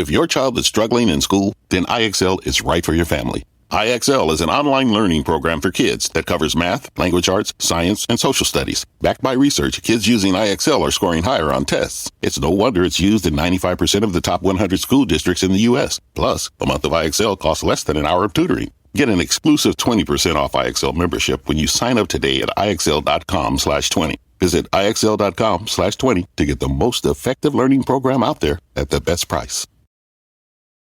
If your child is struggling in school, then IXL is right for your family. IXL is an online learning program for kids that covers math, language arts, science, and social studies. Backed by research, kids using IXL are scoring higher on tests. It's no wonder it's used in 95% of the top 100 school districts in the U.S. Plus, a month of IXL costs less than an hour of tutoring. Get an exclusive 20% off IXL membership when you sign up today at IXL.com/20. Visit IXL.com/20 to get the most effective learning program out there at the best price.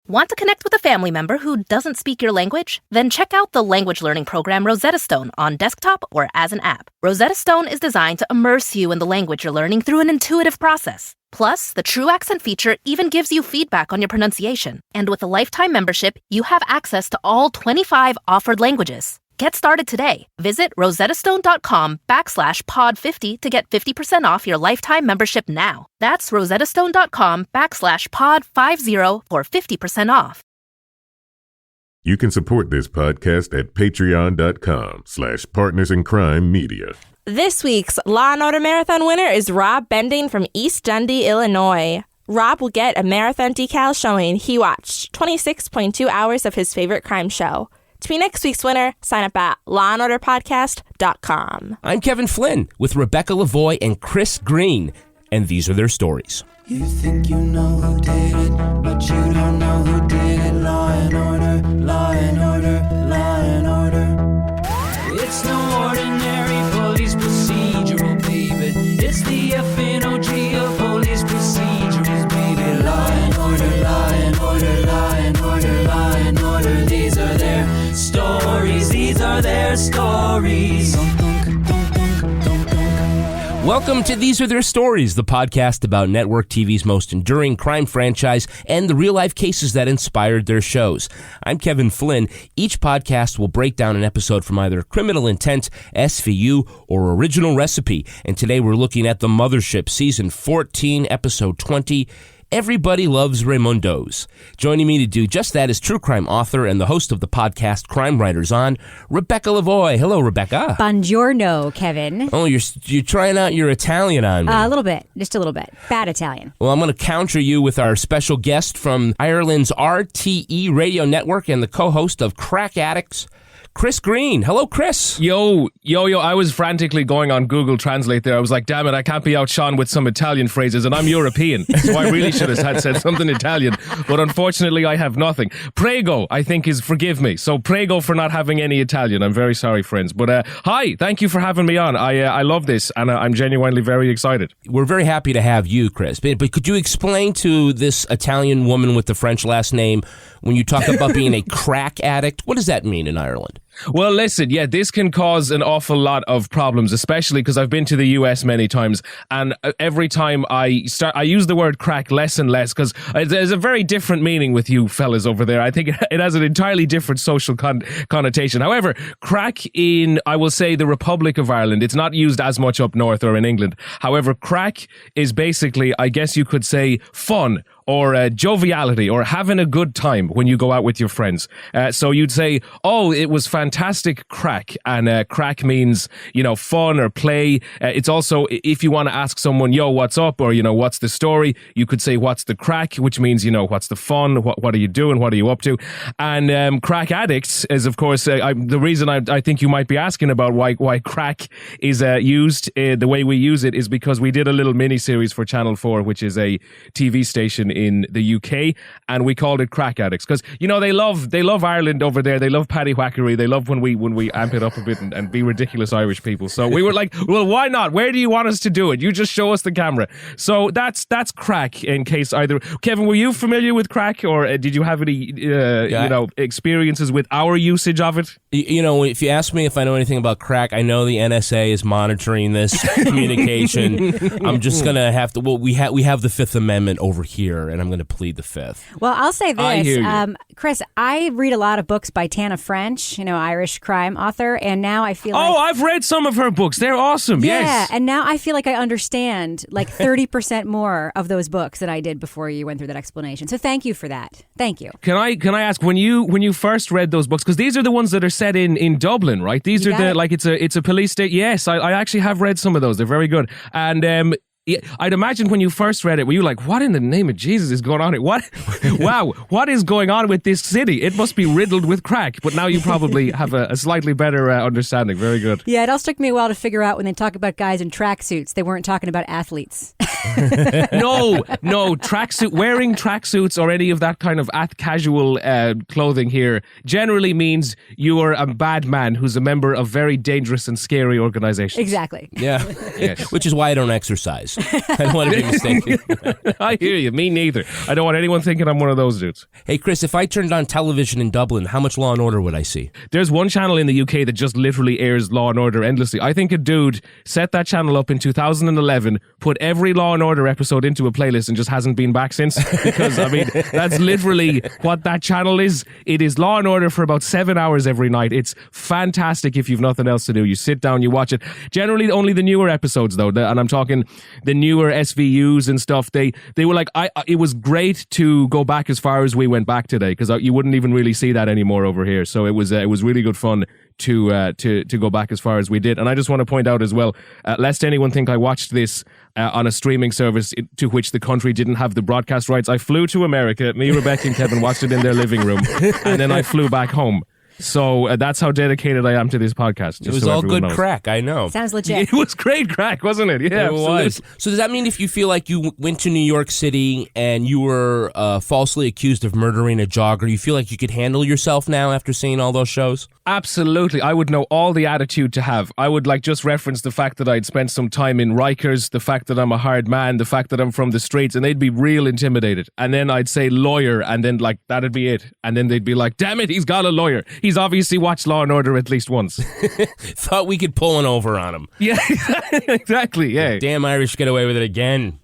Want to connect with a family member who doesn't speak your language? Then check out the language learning program Rosetta Stone on desktop or as an app. Rosetta Stone is designed to immerse you in the language you're learning through an intuitive process. Plus, the True Accent feature even gives you feedback on your pronunciation. And with a lifetime membership, you have access to all 25 offered languages. Get started today. Visit rosettastone.com/pod50 to get 50% off your lifetime membership now. That's rosettastone.com/pod50 for 50% off. You can support this podcast at patreon.com/partnersincrimemedia. This week's Law & Order Marathon winner is Rob Bending from East Dundee, Illinois. Rob will get a marathon decal showing he watched 26.2 hours of his favorite crime show. To be next week's winner, sign up at lawandorderpodcast.com. I'm Kevin Flynn with Rebecca Lavoie and Chris Greene, and these are their stories. You think you know who did it, but you don't know who did it. Law and order, law and order, law and order. It's no ordinary police procedural, baby. It's the FNOG of police procedures, baby. Law and order, law and order, law and order, law and order. These are their stories, these are their stories. Welcome to These Are Their Stories, the podcast about network TV's most enduring crime franchise and the real-life cases that inspired their shows. I'm Kevin Flynn. Each podcast will break down an episode from either Criminal Intent, SVU, or Original Recipe. And today we're looking at The Mothership, Season 14, Episode 20, Everybody Loves Raimondos. Joining me to do just that is true crime author and the host of the podcast Crime Writers On, Rebecca Lavoie. Hello, Rebecca. Buongiorno, Kevin. Oh, you're trying out your Italian on me. A little bit. Just a little bit. Bad Italian. Well, I'm going to counter you with our special guest from Ireland's RTE radio network and the co-host of Crack Addicts, Chris Greene. Hello, Chris. Yo. I was frantically going on Google Translate there. I was like, damn it, I can't be outshone with some Italian phrases, and I'm European, so I really should have said something Italian, but unfortunately I have nothing. Prego, I think, is forgive me. So prego for not having any Italian. I'm very sorry, friends. But hi, thank you for having me on. I love this, and I'm genuinely very excited. We're very happy to have you, Chris. But could you explain to this Italian woman with the French last name, when you talk about being a crack addict, what does that mean in Ireland? Well, listen, yeah, this can cause an awful lot of problems, especially because I've been to the US many times, and every time I use the word crack less and less, because there's a very different meaning with you fellas over there. I think it has an entirely different social connotation. However, crack in, I will say, the Republic of Ireland, it's not used as much up north or in England. However, crack is basically, I guess you could say, fun, or joviality, or having a good time when you go out with your friends. So you'd say, oh, it was fantastic crack. And crack means, fun or play. It's also, if you want to ask someone, yo, what's up? Or, what's the story? You could say, what's the crack? Which means, what's the fun? What are you doing? What are you up to? And crack addicts is, of course, the reason I think you might be asking about why crack is used the way we use it is because we did a little mini-series for Channel 4, which is a TV station in the UK, and we called it Crack Addicts because they love Ireland over there. They love paddy whackery. They love when we amp it up a bit and be ridiculous Irish people. So we were like, well, why not? Where do you want us to do it? You just show us the camera. So that's crack. In case either Kevin, were you familiar with crack, or did you have any experiences with our usage of it? If you ask me if I know anything about crack, I know the NSA is monitoring this communication. I'm just gonna have to. Well, we have the Fifth Amendment over here, and I'm going to plead the Fifth. Well, I'll say this, Chris, I read a lot of books by Tana French, Irish crime author, and now I feel like... Oh, I've read some of her books. They're awesome, yes. Yeah, and now I feel like I understand 30% more of those books than I did before you went through that explanation. So thank you for that. Thank you. Can I ask, when you first read those books, because these are the ones that are set in Dublin, right? These are it's a police state. Yes, I actually have read some of those. They're very good. And Yeah, I'd imagine when you first read it, were you like, what in the name of Jesus is going on here? What? Wow, what is going on with this city? It must be riddled with crack. But now you probably have a slightly better understanding. Very good. Yeah, it all took me a while to figure out when they talk about guys in tracksuits, they weren't talking about athletes. No, wearing tracksuits or any of that kind of casual clothing here generally means you are a bad man who's a member of very dangerous and scary organizations. Exactly. Yeah. Yes. Which is why I don't exercise. I don't want to be mistaken. I hear you. Me neither. I don't want anyone thinking I'm one of those dudes. Hey, Chris, if I turned on television in Dublin, how much Law and Order would I see? There's one channel in the UK that just literally airs Law and Order endlessly. I think a dude set that channel up in 2011, put every Law and Order episode into a playlist and just hasn't been back since. Because, I mean, that's literally what that channel is. It is Law and Order for about 7 hours every night. It's fantastic if you've nothing else to do. You sit down, you watch it. Generally, only the newer episodes, though, and I'm talking the newer SVUs and stuff. They were like, it was great to go back as far as we went back today, because you wouldn't even really see that anymore over here. So it was really good fun to go back as far as we did. And I just want to point out as well, lest anyone think I watched this on a streaming service to which the country didn't have the broadcast rights. I flew to America. Me, Rebecca, and Kevin watched it in their living room, and then I flew back home. So that's how dedicated I am to this podcast. It was all good crack, I know. Sounds legit. It was great crack, wasn't it? Yeah, it was. So does that mean if you feel like you went to New York City and you were falsely accused of murdering a jogger, you feel like you could handle yourself now after seeing all those shows? Absolutely. I would know all the attitude to have. I would just reference the fact that I'd spent some time in Rikers, the fact that I'm a hard man, the fact that I'm from the streets, and they'd be real intimidated. And then I'd say lawyer, and then that'd be it. And then they'd be like, damn it, he's got a lawyer. He's obviously watched Law and Order at least once. Thought we could pull one over on him. Yeah, exactly, yeah. Damn Irish get away with it again.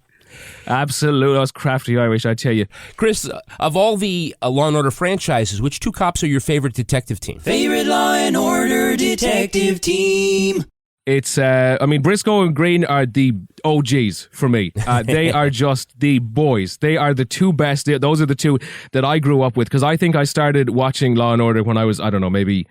Absolutely. Those crafty Irish, I tell you. Chris, of all the Law and Order franchises, which two cops are your favorite detective team? Favorite Law and Order detective team. It's, Briscoe and Green are the OGs for me. They are just the boys. They are the two best. Those are the two that I grew up with, because I think I started watching Law and Order when I was, I don't know, maybe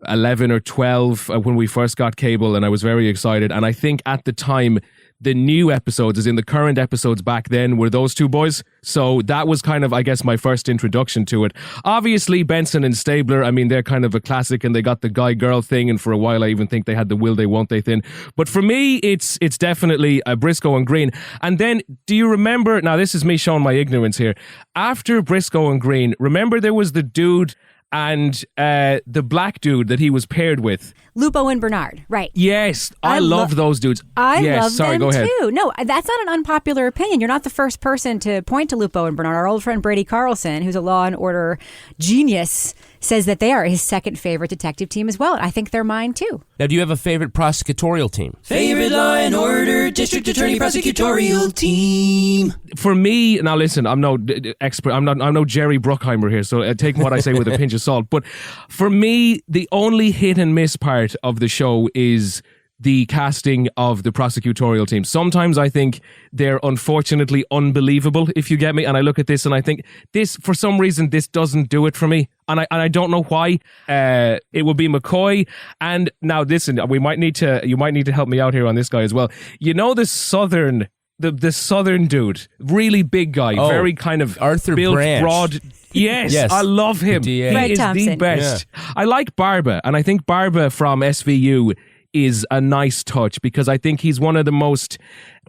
11 or 12 when we first got cable, and I was very excited. And I think at the time, the new episodes, as in the current episodes back then, were those two boys. So that was kind of, I guess, my first introduction to it. Obviously, Benson and Stabler, I mean, they're kind of a classic, and they got the guy-girl thing, and for a while I even think they had the will they, won't they thing. But for me, it's definitely Briscoe and Green. And then, do you remember, now this is me showing my ignorance here, after Briscoe and Green, remember there was the dude and the black dude that he was paired with. Lupo and Bernard, right. Yes, I loved those dudes. I love them go ahead. too. No, that's not an unpopular opinion. You're not the first person to point to Lupo and Bernard. Our old friend Brady Carlson, who's a Law and Order genius, says that they are his second favorite detective team as well. I think they're mine too. Now, do you have a favorite prosecutorial team? Favorite Law and Order District Attorney prosecutorial team. For me, now listen, I'm no expert. I'm no Jerry Bruckheimer here, so take what I say with a pinch of salt. But for me, the only hit and miss part of the show is the casting of the prosecutorial team. Sometimes I think they're unfortunately unbelievable, if you get me. And I look at this and I think this, for some reason, this doesn't do it for me. And I don't know why. It would be McCoy. And now listen, you might need to help me out here on this guy as well. You know, the southern dude, really big guy, very kind of Arthur built, Branch. Broad. Yes, I love him. He is the best. Yeah. I like Barba, and I think Barba from SVU is a nice touch, because I think he's one of the most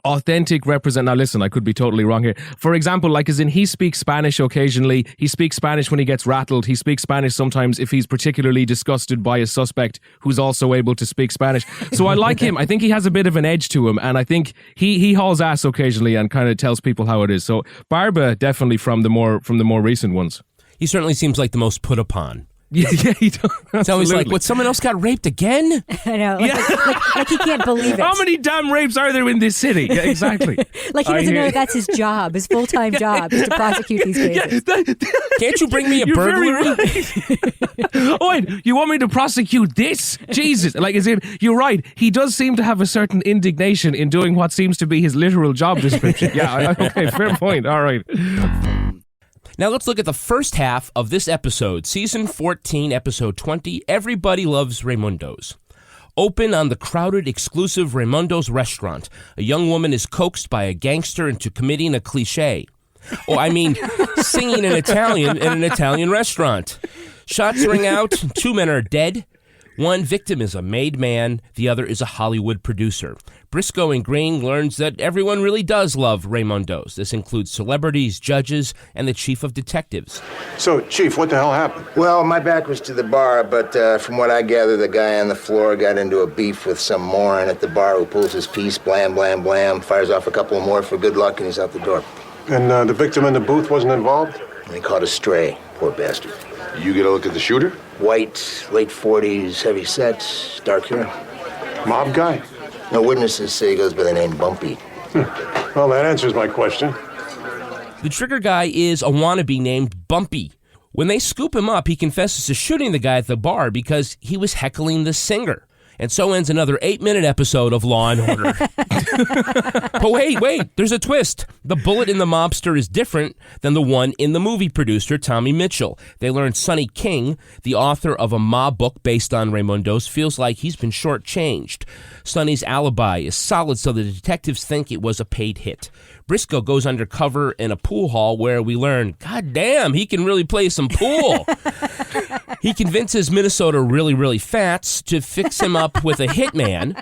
authentic represent. Now listen, I could be totally wrong here. For example, as in he speaks Spanish occasionally. He speaks Spanish when he gets rattled. He speaks Spanish sometimes if he's particularly disgusted by a suspect who's also able to speak Spanish. So I like him. I think he has a bit of an edge to him, and I think he hauls ass occasionally and kind of tells people how it is. So Barba definitely from the more recent ones. He certainly seems like the most put upon. Yeah, he does. It's always like, what, someone else got raped again? I know. Like he can't believe it. How many damn rapes are there in this city? Yeah, exactly. Like he doesn't know that's his job, his full-time job is to prosecute these cases. Can't you bring me a burglary? Oh, wait, you want me to prosecute this? Jesus. You're right. He does seem to have a certain indignation in doing what seems to be his literal job description. Yeah, okay, fair point. All right. Now let's look at the first half of this episode, Season 14, Episode 20, Everybody Loves Raimondos. Open on the crowded, exclusive Raimondo's restaurant, a young woman is coaxed by a gangster into committing a cliché. Singing in Italian in an Italian restaurant. Shots ring out, 2 men are dead. One victim is a made man, the other is a Hollywood producer. Briscoe and Green learns that everyone really does love Raimondo's. This includes celebrities, judges, and the chief of detectives. So, Chief, what the hell happened? Well, my back was to the bar, but from what I gather, the guy on the floor got into a beef with some moron at the bar who pulls his piece, blam, blam, blam, fires off a couple more for good luck, and he's out the door. And the victim in the booth wasn't involved? And he caught a stray, poor bastard. You get a look at the shooter? White, late 40s, heavy set, dark hair. Mob guy? No witnesses say he goes by the name Bumpy. Well, that answers my question. The trigger guy is a wannabe named Bumpy. When they scoop him up, he confesses to shooting the guy at the bar because he was heckling the singer. And so ends another 8-minute episode of Law & Order. But wait, there's a twist. The bullet in the mobster is different than the one in the movie producer, Tommy Mitchell. They learn Sonny King, the author of a mob book based on Raimondo's, feels like he's been shortchanged. Sonny's alibi is solid, so the detectives think it was a paid hit. Briscoe goes undercover in a pool hall where we learn, God damn, he can really play some pool. He convinces Minnesota really, really Fats to fix him up with a hitman.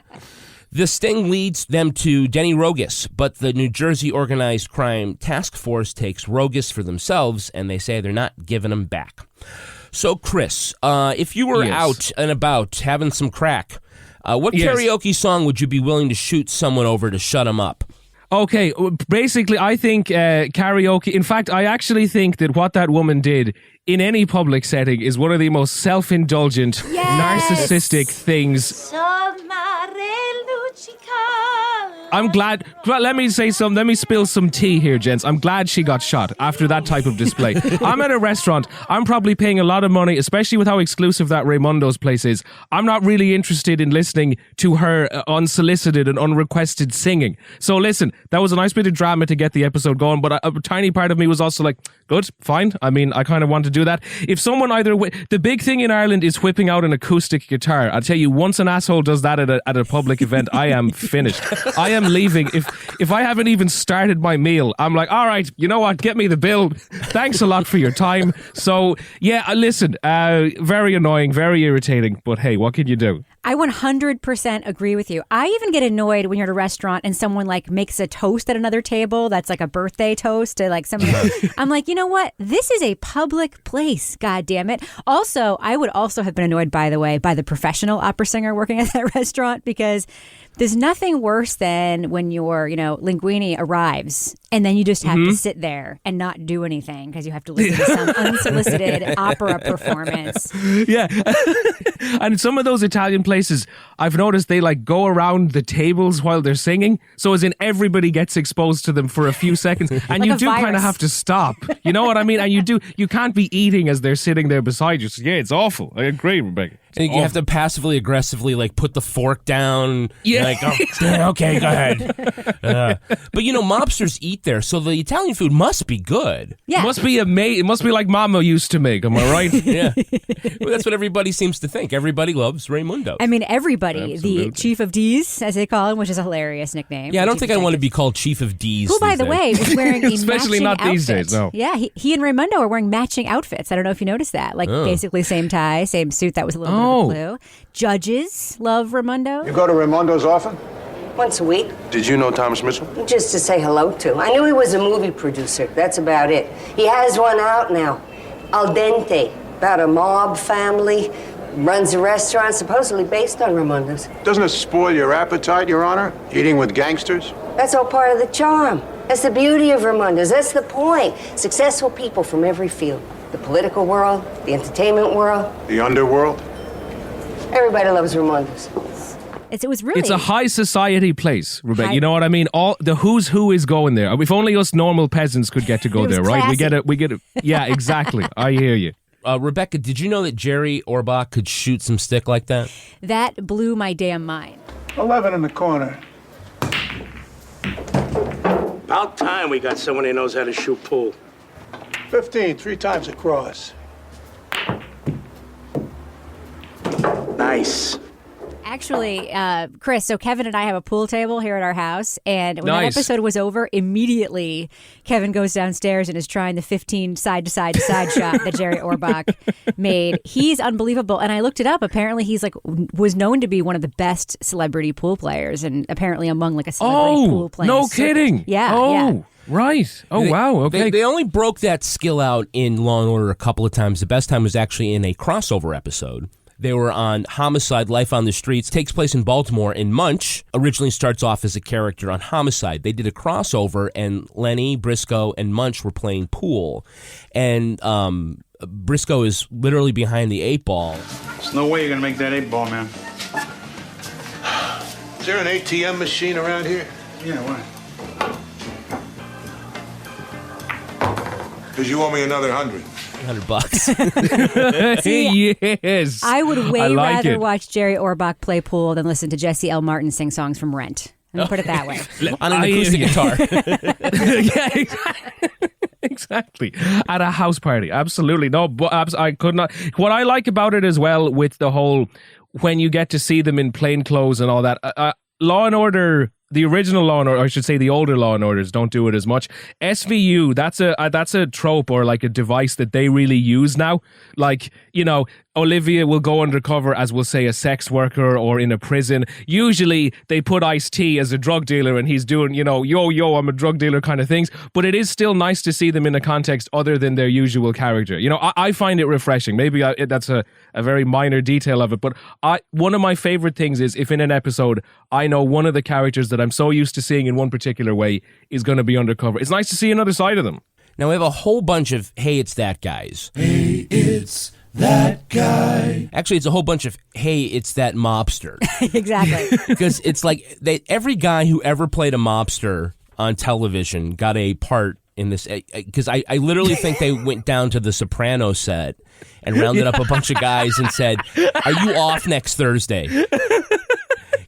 The sting leads them to Denny Rogus, but the New Jersey Organized Crime Task Force takes Rogus for themselves, and they say they're not giving him back. So, Chris, if you were out and about having some crack, what karaoke song would you be willing to shoot someone over to shut him up? Okay, basically, I think karaoke... In fact, I actually think that what that woman did in any public setting is one of the most self-indulgent, narcissistic things. I'm glad... Let me say something. Let me spill some tea here, gents. I'm glad she got shot after that type of display. I'm at a restaurant. I'm probably paying a lot of money, especially with how exclusive that Raimondo's place is. I'm not really interested in listening to her unsolicited and unrequested singing. So listen, that was a nice bit of drama to get the episode going, but a tiny part of me was also like, good, fine. I mean, I kind of want to do that. If someone the big thing in Ireland is whipping out an acoustic guitar. I'll tell you, once an asshole does that at a public event, I am finished. I am leaving. If I haven't even started my meal, I'm like, all right, you know what? Get me the bill. Thanks a lot for your time. So, yeah, listen, very annoying, very irritating, but hey, what can you do? I 100% agree with you. I even get annoyed when you're at a restaurant and someone like makes a toast at another table that's like a birthday toast to like someone. I'm like, you know what? This is a public place. God damn it. Also, I would also have been annoyed, by the way, by the professional opera singer working at that restaurant, because there's nothing worse than when your, linguine arrives and then you just have to sit there and not do anything because you have to listen to some unsolicited opera performance. Yeah. And some of those Italian places, I've noticed they like go around the tables while they're singing. So as in everybody gets exposed to them for a few seconds. And like you do kind of have to stop. You know what I mean? And you can't be eating as they're sitting there beside you. So yeah, it's awful. I agree, Rebecca. And you have to passively aggressively like put the fork down. Yeah. Like, okay, go ahead. But mobsters eat there, so the Italian food must be good. Yeah. It must be it must be like Mama used to make, am I right? Yeah. Well, that's what everybody seems to think. Everybody loves Raimundo. I mean, everybody. Absolutely. The Chief of D's, as they call him, which is a hilarious nickname. Yeah, I don't think I want to be called Chief of D's. Who, by the way, was wearing a especially matching not these outfit. days, no. Yeah, he and Raimundo are wearing matching outfits. I don't know if you noticed that. Like, basically same tie, same suit. That was a little bit of a clue. Judges love Raimondo. You go to Raimondo's often? Once a week. Did you know Thomas Mitchell? Just to say hello to. I knew he was a movie producer. That's about it. He has one out now. Al Dente. About a mob family. Runs a restaurant supposedly based on Raimondo's. Doesn't it spoil your appetite, Your Honor? Eating with gangsters? That's all part of the charm. That's the beauty of Raimondo's. That's the point. Successful people from every field. The political world, the entertainment world. The underworld? Everybody loves Raimondo's. It's a high society place, Rebecca. You know what I mean? All the who's who is going there. If only us normal peasants could get to go there, right? Classy. We get it. Yeah, exactly. I hear you. Rebecca, did you know that Jerry Orbach could shoot some stick like that? That blew my damn mind. 11 in the corner. About time we got someone who knows how to shoot pool. 15, 3 times across. Nice. Actually, Chris, so Kevin and I have a pool table here at our house, and when Nice. that episode was over, immediately Kevin goes downstairs and is trying the 15 side-to-side shot that Jerry Orbach made. He's unbelievable, and I looked it up. Apparently, he's was known to be one of the best celebrity pool players, and apparently among a celebrity pool playing. No circuit. kidding. Yeah. Oh, yeah. right. Oh, wow. Okay. They only broke that skill out in Law and Order a couple of times. The best time was actually in a crossover episode. They were on Homicide, Life on the Streets. Takes place in Baltimore, and Munch originally starts off as a character on Homicide. They did a crossover, and Lenny, Briscoe, and Munch were playing pool. And Briscoe is literally behind the 8-ball. There's no way you're gonna make that 8-ball, man. Is there an ATM machine around here? Yeah, why? Because you owe me another $100. $100. Yes. I would way like rather it. watch Jerry Orbach play pool than listen to Jesse L. Martin sing songs from Rent. Let me put it that way. On an acoustic guitar. Yeah, exactly. At a house party. Absolutely. No, but I could not. What I like about it as well with the whole, when you get to see them in plain clothes and all that, Law and Order, the original Law and Order, or I should say the older Law and Orders don't do it as much. SVU, that's a trope or like a device that they really use now. Like, Olivia will go undercover as, we'll say, a sex worker or in a prison. Usually they put Ice-T as a drug dealer and he's doing, yo, I'm a drug dealer kind of things. But it is still nice to see them in a context other than their usual character. I find it refreshing. Maybe that's a very minor detail of it. But one of my favorite things is if in an episode I know one of the characters that I'm so used to seeing in one particular way is going to be undercover. It's nice to see another side of them. Now we have a whole bunch of Hey, It's That guys. Hey, it's that guy. Actually, it's a whole bunch of Hey, It's That mobster. Exactly. Because it's like every guy who ever played a mobster on television got a part in this. Because I literally think they went down to the Sopranos set and rounded up a bunch of guys and said, "Are you off next Thursday?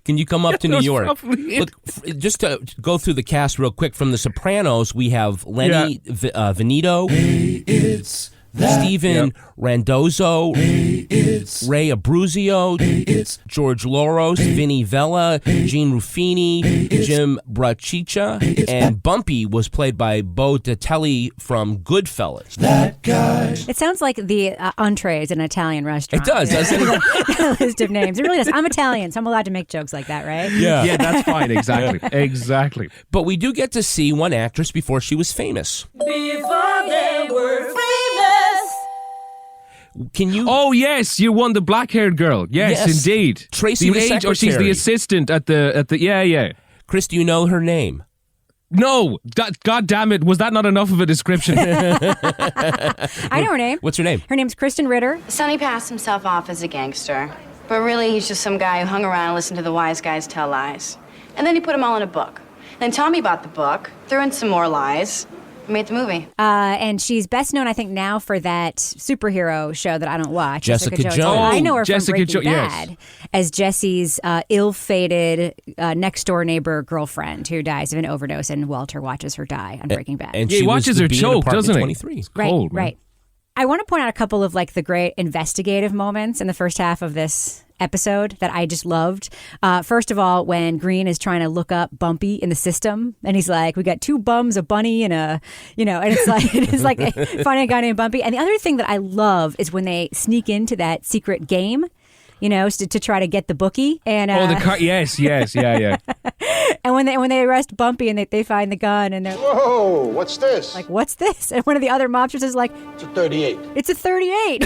Can you come up to New York?" Look, just to go through the cast real quick, from The Sopranos, we have Lenny Veneto, Hey, it's that. Steven Randozzo, Hey, it's Ray Abruzio, it's George Loros, Vinny Vella, Gene Ruffini, Jim Braciccia, and Bumpy was played by Bo Datelli from Goodfellas. that guy. It sounds like the entrees in an Italian restaurant. It does, doesn't it? A list of names. It really does. I'm Italian, so I'm allowed to make jokes like that, right? Yeah, that's fine. Exactly. Exactly. But we do get to see one actress before she was famous. Before they were famous. Can you? Oh yes, you won the black-haired girl. Yes, indeed. Tracy, the or she's the secretary. assistant at the. Yeah. Chris, do you know her name? No, God damn it! Was that not enough of a description? I know her name. What's her name? Her name's Kristen Ritter. Sonny passed himself off as a gangster, but really he's just some guy who hung around and listened to the wise guys tell lies. And then he put them all in a book. Then Tommy bought the book, threw in some more lies, and made the movie. And she's best known, I think, now for that superhero show that I don't watch. Jessica Jones. I know her Jessica from Breaking yes. Bad as Jesse's ill-fated next-door neighbor girlfriend who dies of an overdose, and Walter watches her die on Breaking Bad. And Yeah, he she watches was the her bee in choke, Apartment doesn't he? 23. It's Right, cold, man. right. I want to point out a couple of the great investigative moments in the first half of this episode that I just loved. First of all, when Greene is trying to look up Bumpy in the system, and he's like, "We got 2 bums, a bunny, and a," and it's like finding a guy named Bumpy. And the other thing that I love is when they sneak into that secret game, to try to get the bookie. And the car. Yes, yeah. and when they arrest Bumpy and they find the gun, and they're Whoa, what's this? like, "What's this?" And one of the other mobsters is like, It's a 38. "It's a 38."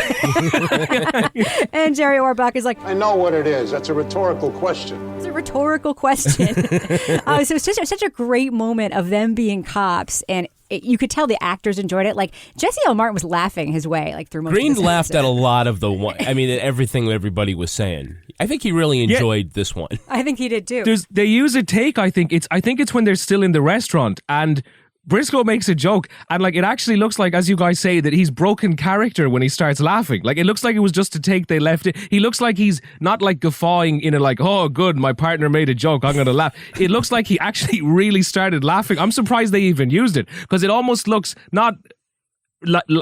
And Jerry Orbach is like, I know what it is. That's a rhetorical question. "It's a rhetorical question." So it's just such a great moment of them being cops, and you could tell the actors enjoyed it. Like Jesse L. Martin was laughing his way through most Greene of this laughed episode. at a lot of everything everybody was saying. I think he really enjoyed this one. I think he did too. They use a take. I think it's when they're still in the restaurant and Briscoe makes a joke, and it actually looks like, as you guys say, that he's broken character when he starts laughing. It looks like it was just a take they left it. He looks like he's not guffawing in oh good, my partner made a joke, I'm gonna laugh. It looks like he actually really started laughing. I'm surprised they even used it, because it almost looks not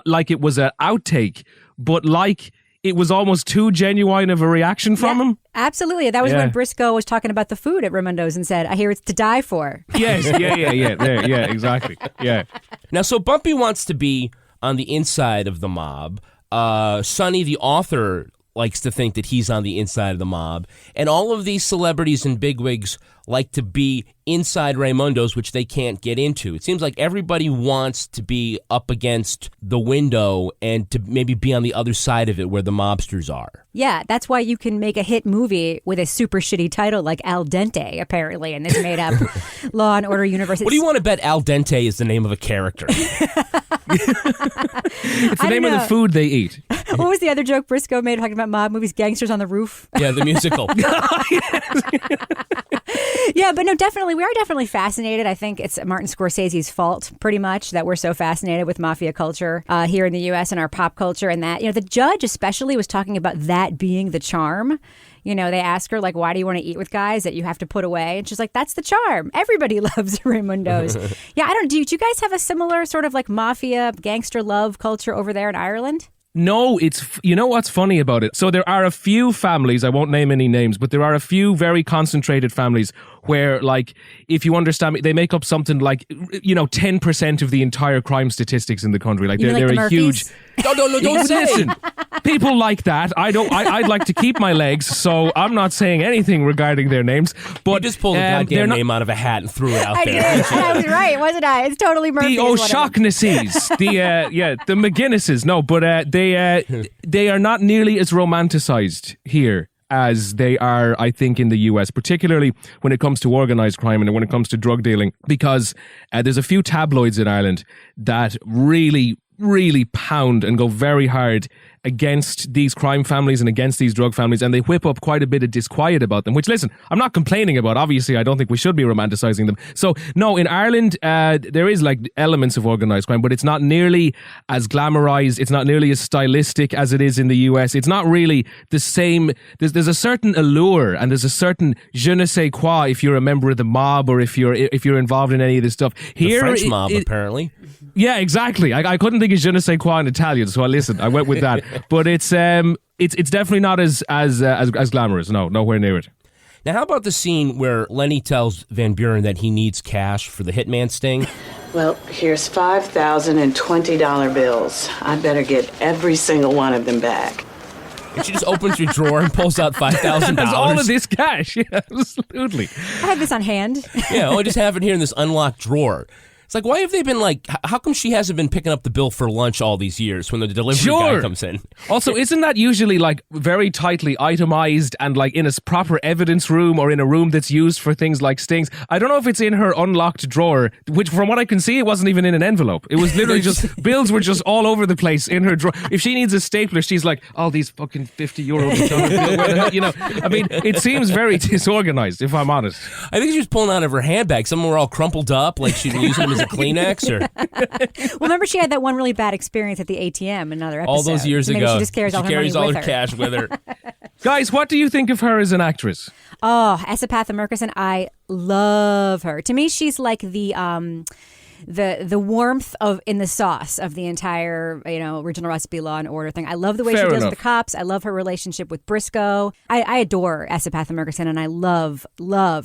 like it was an outtake, but like it was almost too genuine of a reaction from him. Absolutely. That was when Briscoe was talking about the food at Raimondo's and said, "I hear it's to die for." Yes, yeah, exactly. Yeah. Now, so Bumpy wants to be on the inside of the mob. Sonny, the author, likes to think that he's on the inside of the mob. And all of these celebrities and bigwigs like to be inside Raimondo's, which they can't get into. It seems like everybody wants to be up against the window and to maybe be on the other side of it where the mobsters are. Yeah, that's why you can make a hit movie with a super shitty title like Al Dente, apparently, in this made-up Law and Order universe. What do you want to bet Al Dente is the name of a character? It's the name of the food they eat. What was the other joke Briscoe made talking about mob movies? Gangsters on the Roof? Yeah, the musical. Yeah, but no, definitely, we are definitely fascinated. I think it's Martin Scorsese's fault, pretty much, that we're so fascinated with mafia culture here in the U.S. and our pop culture, and that, the judge especially was talking about that being the charm. They ask her, like, why do you want to eat with guys that you have to put away? And she's like, that's the charm. Everybody loves Raimondo's. Yeah, do you guys have a similar sort of like mafia gangster love culture over there in Ireland? No, you know what's funny about it? So there are a few families, I won't name any names, but there are a few very concentrated families where, like, if you understand me, they make up something like, 10% of the entire crime statistics in the country. Like, they're a huge... No, don't say. Listen, people like that. I'd like to keep my legs, so I'm not saying anything regarding their names. But you just pulled a goddamn name out of a hat and threw it out there. I did. I was right, wasn't I? It's totally Murphy. The O'Shaughnesses, the McGinnises. No, but they are not nearly as romanticized here as they are, I think, in the US, particularly when it comes to organized crime and when it comes to drug dealing, because there's a few tabloids in Ireland that really pound and go very hard against these crime families and against these drug families, and they whip up quite a bit of disquiet about them, which, listen, I'm not complaining about. Obviously, I don't think we should be romanticizing them. So, no, in Ireland, there is like elements of organized crime, but it's not nearly as glamorized. It's not nearly as stylistic as it is in the US. It's not really the same. There's a certain allure and there's a certain je ne sais quoi if you're a member of the mob or if you're involved in any of this stuff. Here, the French mob, apparently. Yeah, exactly. I couldn't think of je ne sais quoi in Italian, so I went with that. But it's definitely not as glamorous. No, nowhere near it. Now, how about the scene where Lenny tells Van Buren that he needs cash for the hitman sting? Well, here's $5,020 bills. I better get every single one of them back. And she just opens your drawer and pulls out $5,000. That's all of this cash. Yeah, absolutely. I have this on hand. Yeah, I just have it here in this unlocked drawer. It's like, why have they been like, how come she hasn't been picking up the bill for lunch all these years when the delivery guy comes in? Also, isn't that usually like very tightly itemized and like in a proper evidence room or in a room that's used for things like stings? I don't know if it's in her unlocked drawer, which from what I can see, it wasn't even in an envelope. It was literally just, bills were just all over the place in her drawer. If she needs a stapler, she's like, oh, these fucking €50 I mean, it seems very disorganized, if I'm honest. I think she was pulling out of her handbag. Some were all crumpled up, like she'd using them as a Kleenex or... Well, remember she had that one really bad experience at the ATM, another episode. All those years ago. She just carries all her cash with her. Guys, what do you think of her as an actress? Oh, Esapatha Murkison, I love her. To me, she's like the warmth in the sauce of the entire, original recipe Law and Order thing. I love the way she deals with the cops. I love her relationship with Briscoe. I adore Esapatha Murkison, and I love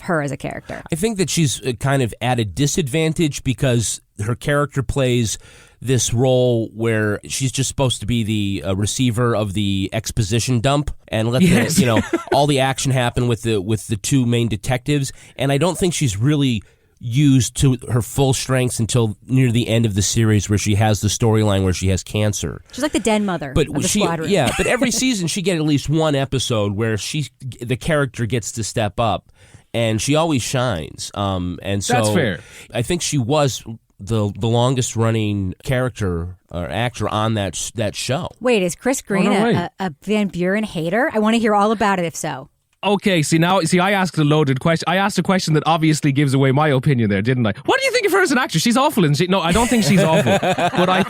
her as a character. I think that she's kind of at a disadvantage because her character plays this role where she's just supposed to be the receiver of the exposition dump and let all the action happen with the two main detectives. And I don't think she's really used to her full strengths until near the end of the series, where she has the storyline where she has cancer. She's like the den mother of the squadron. Yeah, but every season she get at least one episode where the character gets to step up, and she always shines. And so that's fair. I think she was the longest running character or actor on that show. Wait, is Chris Greene a Van Buren hater? I want to hear all about it if so. Okay, I asked a loaded question. I asked a question that obviously gives away my opinion there, didn't I? What do you think of her as an actress? She's awful, isn't she? No, I don't think she's awful. But I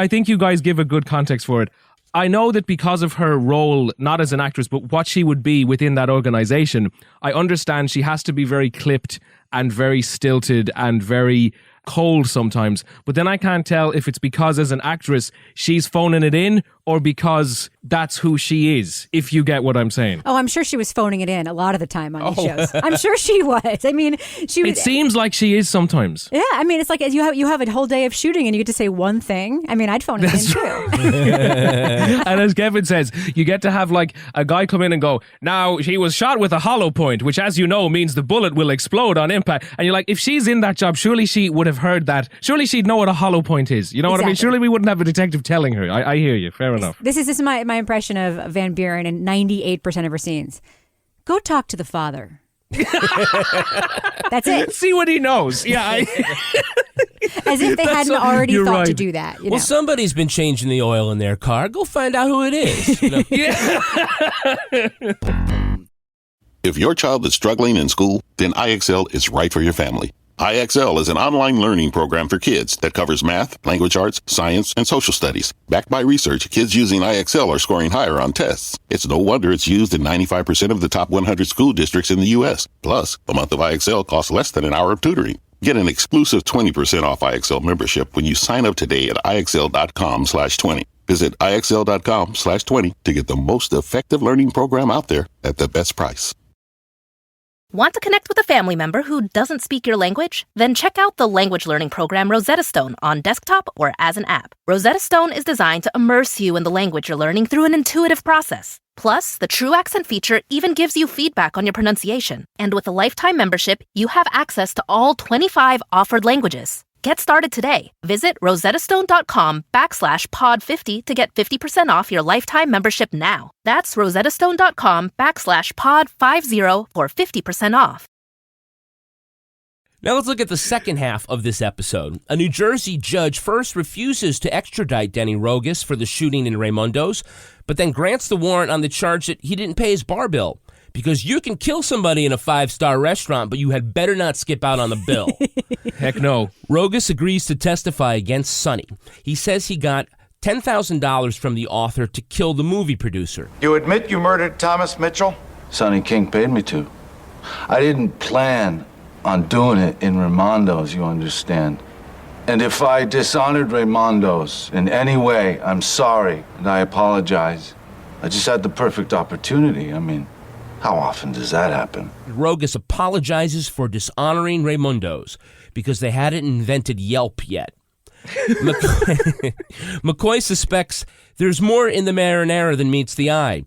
think you guys give a good context for it. I know that because of her role, not as an actress, but what she would be within that organization, I understand she has to be very clipped and very stilted and very cold sometimes. But then I can't tell if it's because as an actress, she's phoning it in, or because that's who she is, if you get what I'm saying. Oh, I'm sure she was phoning it in a lot of the time on these shows. I'm sure she was. I mean, It seems like she is sometimes. Yeah, I mean, it's like you have a whole day of shooting and you get to say one thing. I mean, I'd phone it in too. And as Kevin says, you get to have like a guy come in and go, now she was shot with a hollow point, which as you know means the bullet will explode on impact. And you're like, if she's in that job, surely she would have heard that. Surely she'd know what a hollow point is. You know what I mean? Surely we wouldn't have a detective telling her. I hear you. Fair enough. This is my impression of Van Buren in 98% of her scenes. Go talk to the father. That's it. See what he knows. Yeah. As if they hadn't already thought to do that. Well, somebody's been changing the oil in their car. Go find out who it is. You know? If your child is struggling in school, then IXL is right for your family. IXL is an online learning program for kids that covers math, language arts, science, and social studies. Backed by research, kids using IXL are scoring higher on tests. It's no wonder it's used in 95% of the top 100 school districts in the U.S. Plus, a month of IXL costs less than an hour of tutoring. Get an exclusive 20% off IXL membership when you sign up today at IXL.com/20. Visit IXL.com/20 to get the most effective learning program out there at the best price. Want to connect with a family member who doesn't speak your language? Then check out the language learning program Rosetta Stone on desktop or as an app. Rosetta Stone is designed to immerse you in the language you're learning through an intuitive process. Plus, the True Accent feature even gives you feedback on your pronunciation. And with a lifetime membership, you have access to all 25 offered languages. Get started today. Visit rosettastone.com/pod50 to get 50% off your lifetime membership now. That's rosettastone.com/pod50 for 50% off. Now let's look at the second half of this episode. A New Jersey judge first refuses to extradite Denny Rogus for the shooting in Raimondo's, but then grants the warrant on the charge that he didn't pay his bar bill. Because you can kill somebody in a 5-star restaurant, but you had better not skip out on the bill. Heck no. Rogus agrees to testify against Sonny. He says he got $10,000 from the author to kill the movie producer. You admit you murdered Thomas Mitchell? Sonny King paid me to. I didn't plan on doing it in Raimondo's, you understand. And if I dishonored Raimondo's in any way, I'm sorry and I apologize. I just had the perfect opportunity. I mean, how often does that happen? Rogus apologizes for dishonoring Raimondo's because they hadn't invented Yelp yet. McCoy suspects there's more in the marinara than meets the eye.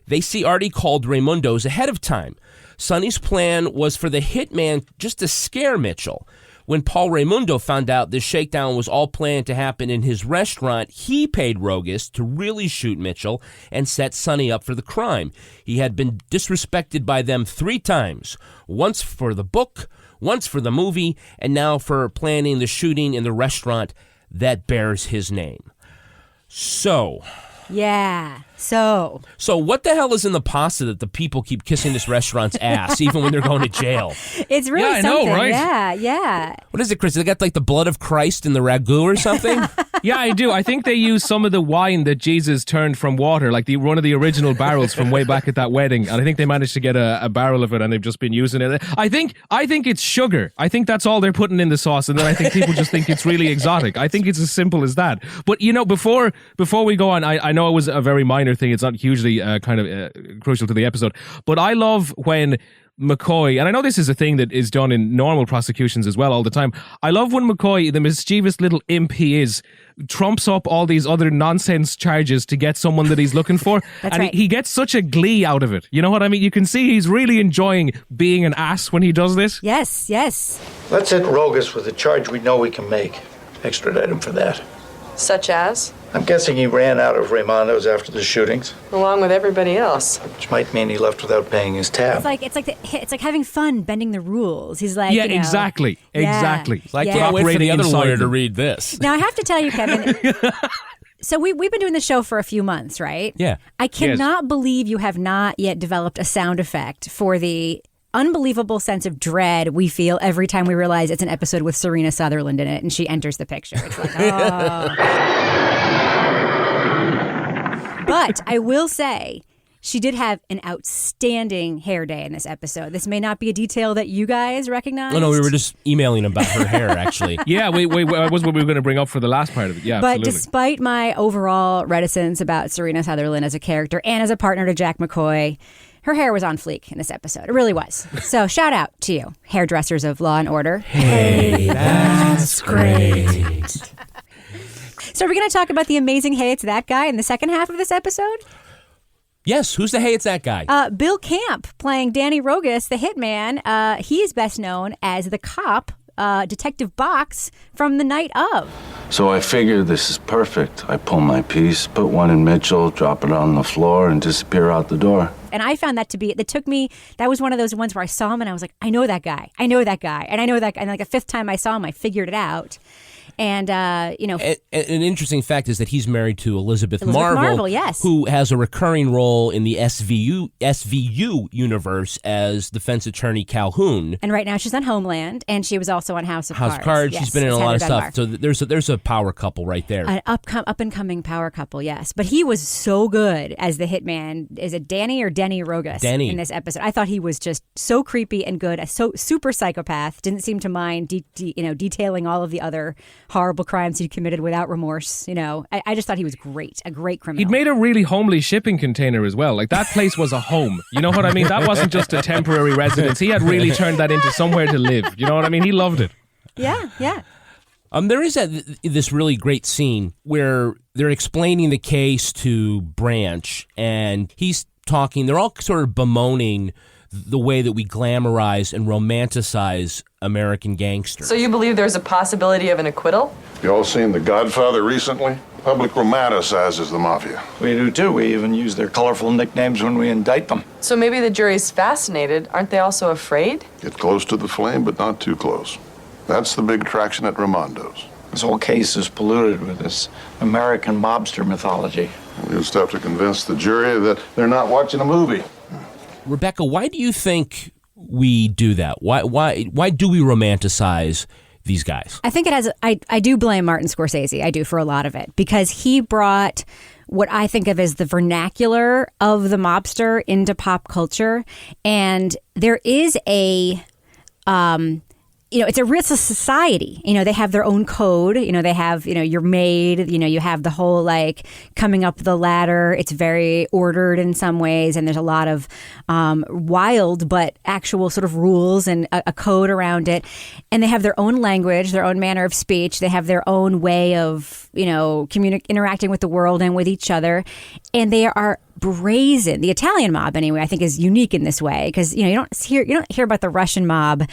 They see Artie called Raimondo's ahead of time. Sonny's plan was for the hitman just to scare Mitchell. When Paul Raimondo found out this shakedown was all planned to happen in his restaurant, he paid Rogus to really shoot Mitchell and set Sonny up for the crime. He had been disrespected by them 3 times, once for the book, once for the movie, and now for planning the shooting in the restaurant that bears his name. So what the hell is in the pasta that the people keep kissing this restaurant's ass even when they're going to jail? It's really I something. know, right? Yeah. What is it, Chris? They got like the blood of Christ in the ragu or something? Yeah, I do. I think they used some of the wine that Jesus turned from water, like one of the original barrels from way back at that wedding. And I think they managed to get a barrel of it and they've just been using it. I think it's sugar. I think that's all they're putting in the sauce. And then I think people just think it's really exotic. I think it's as simple as that. But, you know, before we go on, I know it was a very minor thing. It's not hugely crucial to the episode. But I love when McCoy, and I know this is a thing that is done in normal prosecutions as well all the time. I love when McCoy, the mischievous little imp he is, trumps up all these other nonsense charges to get someone that he's looking for. That's and right. he gets such a glee out of it. You know what I mean? You can see he's really enjoying being an ass when he does this. Yes. Let's hit Rogus with a charge we know we can make. Extradite him for that. Such as? I'm guessing he ran out of Raimondo's after the shootings, Along with everybody else. which might mean he left without paying his tab. It's like having fun bending the rules. He's like, Yeah, you know, exactly. I Yeah. can't wait for the other Operating lawyer inside to them. read this. Now I have to tell you, Kevin. So we've been doing the show for a few months, right? Yeah. I cannot believe you have not yet developed a sound effect for the unbelievable sense of dread we feel every time we realize it's an episode with Serena Southerlyn in it and she enters the picture. It's like, oh. But I will say, She did have an outstanding hair day in this episode. This may not be a detail that you guys recognize. Oh, no, we were just emailing about her hair, actually. Yeah, that was what we were going to bring up for the last part of it. Yeah, but absolutely. Despite my overall reticence about Serena Southerlyn as a character and as a partner to Jack McCoy, her hair was on fleek in this episode. It really was. So shout out to you, hairdressers of Law and Order. Hey, that's great. So are we going to talk about the amazing Hey, It's That Guy in the second half of this episode? Yes, who's the Hey, It's That Guy? Bill Camp playing Danny Rogus, the hitman. He is best known as the cop, Detective Box, from The Night Of. So I figured this is perfect. I pull my piece, put one in Mitchell, drop it on the floor, and disappear out the door. And I found that that was one of those ones where I saw him and I was like, I know that guy. And like the fifth time I saw him, I figured it out. And, an interesting fact is that he's married to Elizabeth Marvel, yes, who has a recurring role in the SVU universe as defense attorney Calhoun. And right now she's on Homeland, and she was also on House of Cards. Yes, she's been in a lot of Denmark. stuff. So there's a power couple right there. An up-and-coming power couple, yes. But he was so good as the hitman. Is it Danny or Denny Rogus? Denny. In this episode. I thought he was just so creepy and good, so super psychopath. Didn't seem to mind detailing all of the other horrible crimes he'd committed without remorse. I just thought he was great, a great criminal. He'd made a really homely shipping container as well. Like, that place was a home. You know what I mean? That wasn't just a temporary residence. He had really turned that into somewhere to live. You know what I mean? He loved it. Yeah. There is this really great scene where they're explaining the case to Branch, and he's talking. They're all sort of bemoaning the way that we glamorize and romanticize American gangsters. So you believe there's a possibility of an acquittal? You all seen The Godfather recently? Public romanticizes the mafia. We do too. We even use their colorful nicknames when we indict them. So maybe the jury's fascinated. Aren't they also afraid? Get close to the flame, but not too close. That's the big attraction at Raimondo's. This whole case is polluted with this American mobster mythology. We just have to convince the jury that they're not watching a movie. Rebecca, why do you think we do that? Why do we romanticize these guys? I think it has. I do blame Martin Scorsese. I do, for a lot of it, because he brought what I think of as the vernacular of the mobster into pop culture, and there is a it's a real society. They have their own code. They have, your maid, you have the whole coming up the ladder. It's very ordered in some ways. And there's a lot of wild, but actual sort of rules and a code around it. And they have their own language, their own manner of speech. They have their own way of, interacting with the world and with each other. And they are brazen. The Italian mob, anyway, I think is unique in this way because you don't hear about the Russian mob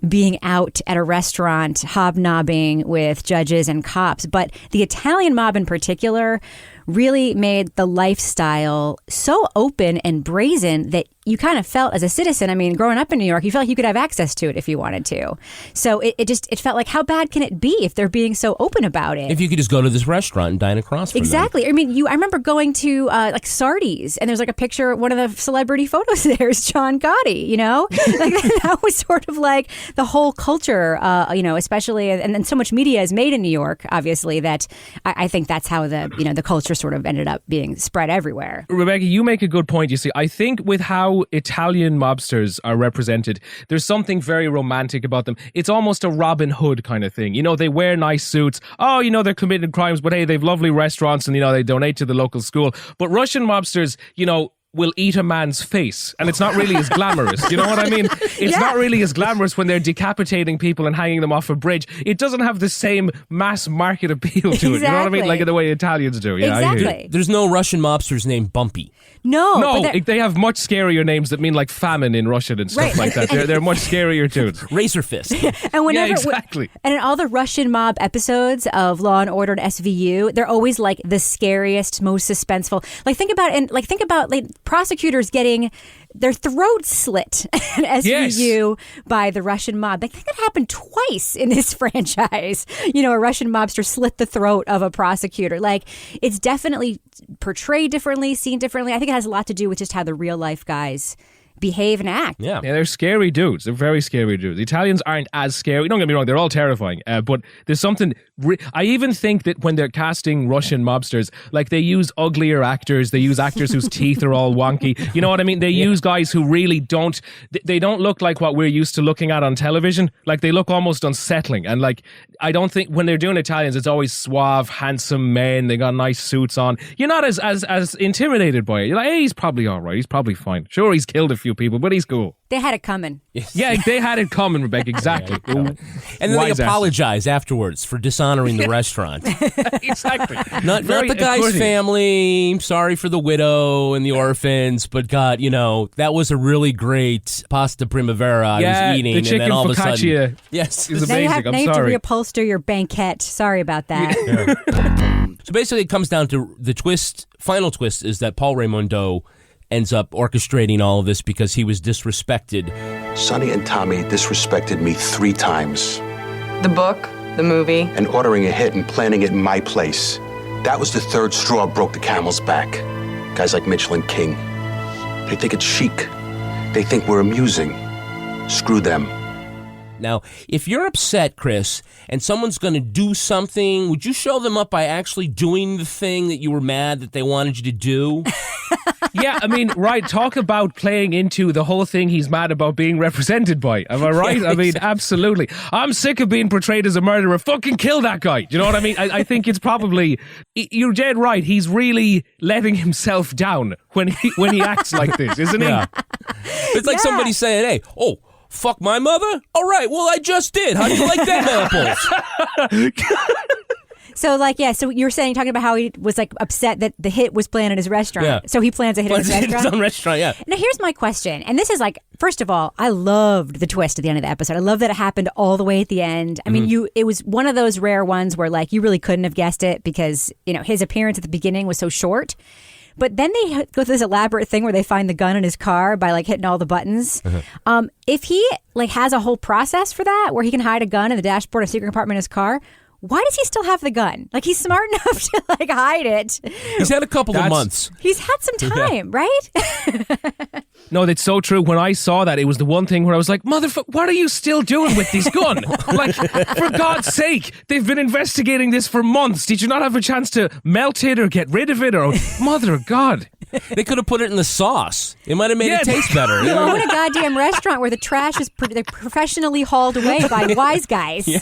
being out at a restaurant hobnobbing with judges and cops, but the Italian mob in particular really made the lifestyle so open and brazen that you kind of felt as a citizen, growing up in New York, you felt like you could have access to it if you wanted to. So it felt like, how bad can it be if they're being so open about it? If you could just go to this restaurant and dine across from exactly. them. I remember going to Sardi's, and there's a picture, one of the celebrity photos there is John Gotti, that was sort of like the whole culture, especially, and then so much media is made in New York, obviously, that I think that's how the culture sort of ended up being spread everywhere. Rebecca, you make a good point. You see, I think with how Italian mobsters are represented, there's something very romantic about them. It's almost a Robin Hood kind of thing. They wear nice suits. Oh, they're committing crimes, but hey, they've lovely restaurants and, they donate to the local school. But Russian mobsters, will eat a man's face, and it's not really as glamorous. You know what I mean? It's not really as glamorous when they're decapitating people and hanging them off a bridge. It doesn't have the same mass market appeal to it. You know what I mean? Like the way Italians do. Yeah, exactly. There's no Russian mobsters named Bumpy. No, they have much scarier names that mean like famine in Russian and stuff like that. They're much scarier tunes. Razor Fist. And whenever, exactly. And in all the Russian mob episodes of Law and Order and SVU, they're always like the scariest, most suspenseful. Think about prosecutors getting their throats slit in SVU by the Russian mob. I think that happened twice in this franchise. A Russian mobster slit the throat of a prosecutor. It's definitely portrayed differently, seen differently. I think it has a lot to do with just how the real life guys behave and act. Yeah, they're scary dudes. They're very scary dudes. The Italians aren't as scary. Don't get me wrong, they're all terrifying. But there's something... I even think that when they're casting Russian mobsters, like they use uglier actors. They use actors whose teeth are all wonky. You know what I mean? They use guys who really don't... They don't look like what we're used to looking at on television. Like they look almost unsettling. And like, I don't think when they're doing Italians, it's always suave, handsome men. They got nice suits on. You're not as intimidated by it. You're like, hey, he's probably all right. He's probably fine. Sure, he's killed a few people, but he's cool. They had it coming. Yeah, they had it coming, Rebecca. Exactly. And then they apologize afterwards for dishonoring the restaurant. Exactly. Not the guy's family. Sorry for the widow and the orphans, but God, that was a really great pasta primavera I was eating. The chicken and then all of a focaccia. sudden, yes, is now amazing. you have to reupholster your banquette. Sorry about that. So basically, it comes down to the twist. Final twist is that Paul Raimondo ends up orchestrating all of this because he was disrespected. Sonny and Tommy disrespected me 3 times. The book, the movie. And ordering a hit and planning it in my place. That was the 3rd straw broke the camel's back. Guys like Mitchell and King. They think it's chic. They think we're amusing. Screw them. Now, if you're upset, Chris, and someone's going to do something, would you show them up by actually doing the thing that you were mad that they wanted you to do? Yeah, I mean, right, talk about playing into the whole thing he's mad about being represented by. Am I right? Yeah, I mean, absolutely. I'm sick of being portrayed as a murderer. Fucking kill that guy. Do you know what I mean? I think it's probably... You're dead right. He's really letting himself down when he acts like this, isn't he? Yeah. It's like somebody saying, hey, fuck my mother? All right, well, I just did. How do you like them apples? So, so you were talking about how he was, upset that the hit was planned at his restaurant. Yeah. So he plans a hit at his restaurant? His own restaurant, yeah. Now, here's my question. And this is first of all, I loved the twist at the end of the episode. I love that it happened all the way at the end. I mean, it was one of those rare ones where, you really couldn't have guessed it because, his appearance at the beginning was so short. But then they go through this elaborate thing where they find the gun in his car by hitting all the buttons. If he has a whole process for that where he can hide a gun in the dashboard of a secret compartment in his car, why does he still have the gun? He's smart enough to hide it. He's had a couple of months. He's had some time, right? No, that's so true. When I saw that, it was the one thing where I was like, motherfucker, what are you still doing with this gun? For God's sake, they've been investigating this for months. Did you not have a chance to melt it or get rid of it? Or, mother of God. They could have put it in the sauce. It might have made it taste better. You own a goddamn restaurant where the trash is professionally hauled away by wise guys. Yeah.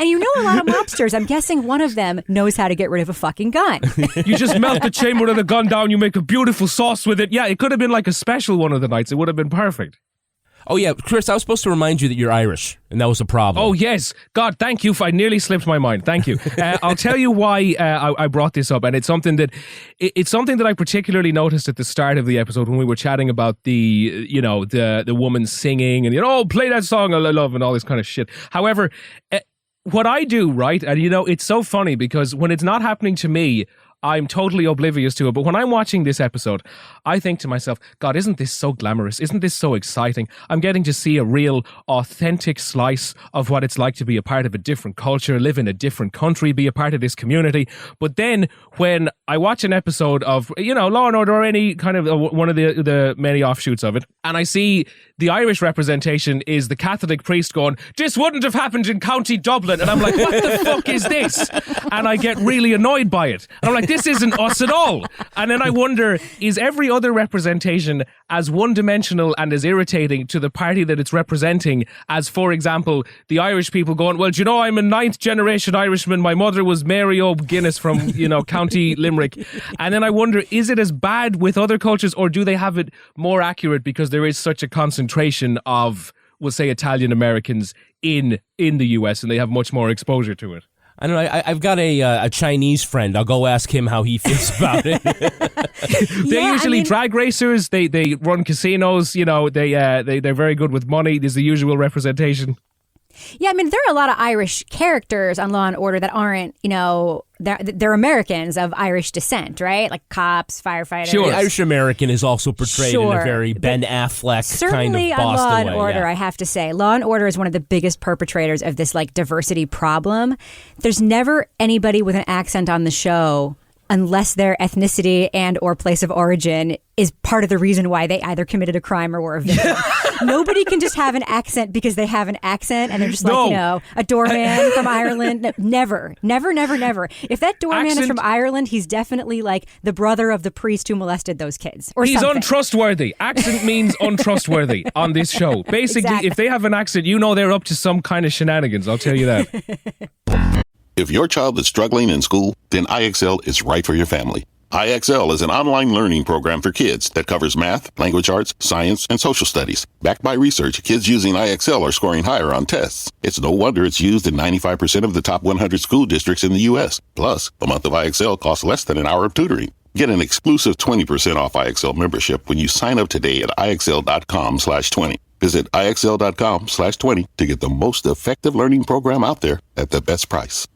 And a lot of mobsters. I'm guessing one of them knows how to get rid of a fucking gun. You just melt the chamber of the gun down, you make a beautiful sauce with it. Yeah, it could have been a special one of the nights. It would have been perfect. Oh, yeah, Chris, I was supposed to remind you that you're Irish, and that was a problem. Oh, yes. God, thank you. I nearly slipped my mind. Thank you. I'll tell you why I brought this up, and it's something that I particularly noticed at the start of the episode when we were chatting about the woman singing and, play that song I love and all this kind of shit. However, what I do, right, and it's so funny because when it's not happening to me, I'm totally oblivious to it. But when I'm watching this episode, I think to myself, God, isn't this so glamorous? Isn't this so exciting? I'm getting to see a real, authentic slice of what it's like to be a part of a different culture, live in a different country, be a part of this community. But then when I watch an episode of, Law and Order or any kind of one of the many offshoots of it, and I see the Irish representation is the Catholic priest going, this wouldn't have happened in County Dublin. And I'm like, what the fuck is this? And I get really annoyed by it. And I'm like, this isn't us at all. And then I wonder, is every other representation as one-dimensional and as irritating to the party that it's representing as, for example, the Irish people going, well, I'm a 9th-generation Irishman. My mother was Mary O'Guinness from, County Limerick. And then I wonder, is it as bad with other cultures or do they have it more accurate because there is such a concentration of, we'll say, Italian Americans in the US and they have much more exposure to it? I don't know. I've got a Chinese friend. I'll go ask him how he feels about it. They're usually drag racers. They run casinos. They're very good with money. There's the usual representation. Yeah, I mean, there are a lot of Irish characters on Law and Order that aren't, they're Americans of Irish descent, right? Like cops, firefighters. Sure, Irish American is also portrayed in a very Ben Affleck kind of Boston way. Certainly on Law and Order, yeah. I have to say. Law and Order is one of the biggest perpetrators of this, diversity problem. There's never anybody with an accent on the show unless their ethnicity and or place of origin is part of the reason why they either committed a crime or were a victim. Nobody can just have an accent because they have an accent and they're just a doorman from Ireland. No, never. If that doorman is from Ireland, he's definitely like the brother of the priest who molested those kids. Or he's something. Untrustworthy. Accent means untrustworthy on this show. Basically, If they have an accent, they're up to some kind of shenanigans. I'll tell you that. If your child is struggling in school, then IXL is right for your family. IXL is an online learning program for kids that covers math, language arts, science, and social studies. Backed by research, kids using IXL are scoring higher on tests. It's no wonder it's used in 95% of the top 100 school districts in the U.S. Plus, a month of IXL costs less than an hour of tutoring. Get an exclusive 20% off IXL membership when you sign up today at IXL.com/20. Visit IXL.com/20 to get the most effective learning program out there at the best price.